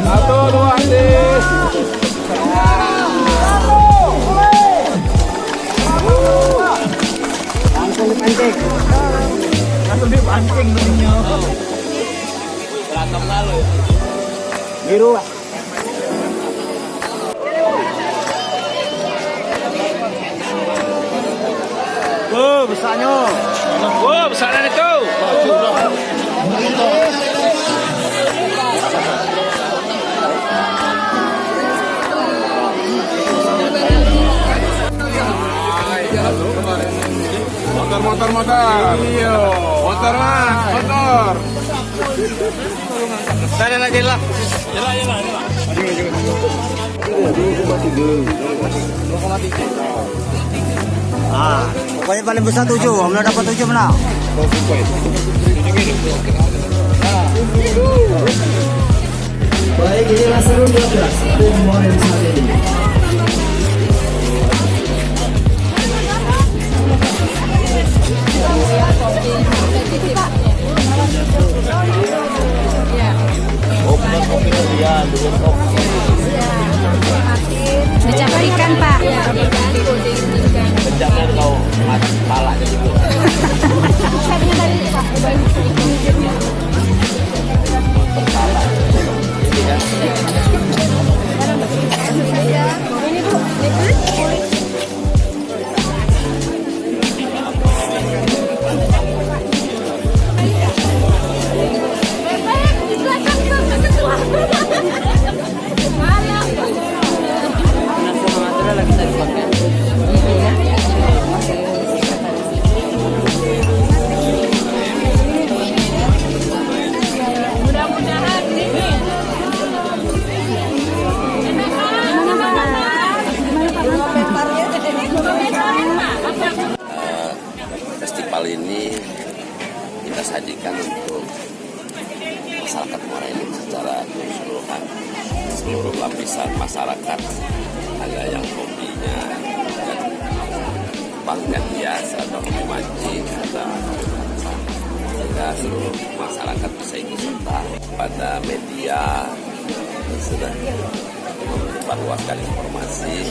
Satu, dua, tis. Langsung dipancing beningnya. Berantem lalu. Biru. Besarnya. Besarnya itu. Motor. Iya. Motor mas, motor. Sana lagi lah. Jalan. Pokoknya paling besar 7, Om dapat 7 menang. Baik, inilah seru 12 tim Moren saat ini. Dicapai ikan, Pak. Jangan kau mati pala jadi festival ini kita sajikan untuk masyarakat Muara Enim secara keseluruhan, seluruh lapisan masyarakat, ada yang hobinya dan pangkat hias atau hobi mancing atau sehingga seluruh masyarakat bisa ikut serta. Pada media sudah menyebarluaskan informasi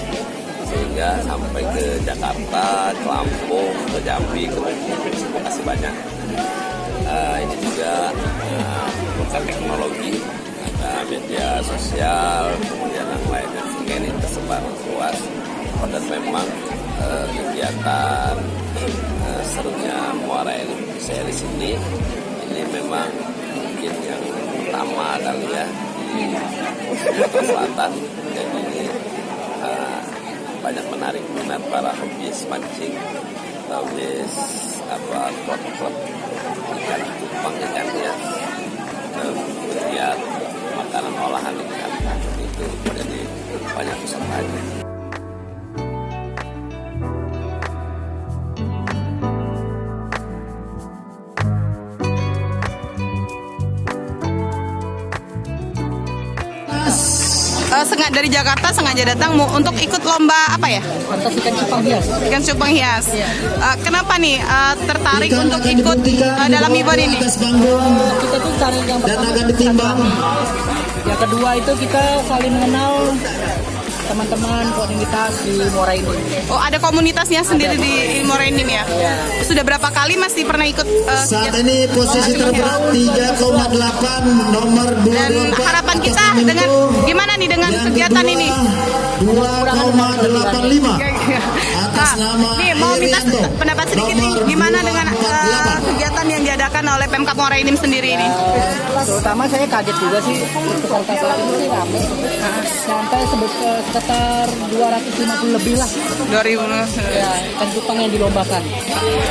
sehingga sampai ke Jakarta, ke Lampung, ke Jambi, ke Bogor. Terima kasih banyak. Ini juga berkat teknologi, ada media sosial, kemudian yang lainnya, sehingga ini tersebar luas. Dan memang kegiatan serunya Muara Enim series ini memang mungkin yang pertama kali ya di Sumatera Selatan. Jadi ini banyak menarik minat para hobis mancing, hobis klub ikan cupang, ikan hias, kemudian makanan olahan ikan itu jadi banyak pesertanya. Dari Jakarta sengaja datang untuk ikut lomba apa ya? Kontes ikan cupang hias. Ikan cupang hias. Kenapa nih tertarik untuk ikut dalam event ini? Kita tuh cari yang pertama. Yang kedua itu kita saling mengenal teman-teman komunitas di Muara Enim. Oh, ada komunitasnya sendiri di Muara Enim ya? Sudah berapa kali masih pernah ikut? Saat ini posisi terberat 3,8 nomor 224. Dan harapan kita dengan gimana nih dengan kegiatan ini? 2,85 atas nama nih mau minta Erianto, pendapat sedikit nih gimana dengan kegiatan yang diadakan oleh Pemkab Muara Enim sendiri ini? Terutama saya kaget juga sih peserta saat ini sih rame. Sampai sekitar 250 lebih lah. 2000. Ya, ikan cupang yang dilombakan.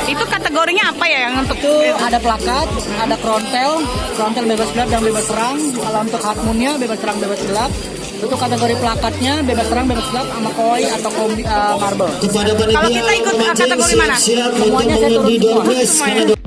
Itu kategorinya apa ya yang untuk Itu ada plakat, ada krontel bebas gelap dan bebas terang. Kalau untuk harmonia bebas terang bebas gelap. Untuk kategori plakatnya bebas terang bebas gelap sama koi atau marble. kepada Kalau kita ikut kategori mana? Semuanya saya turun semua.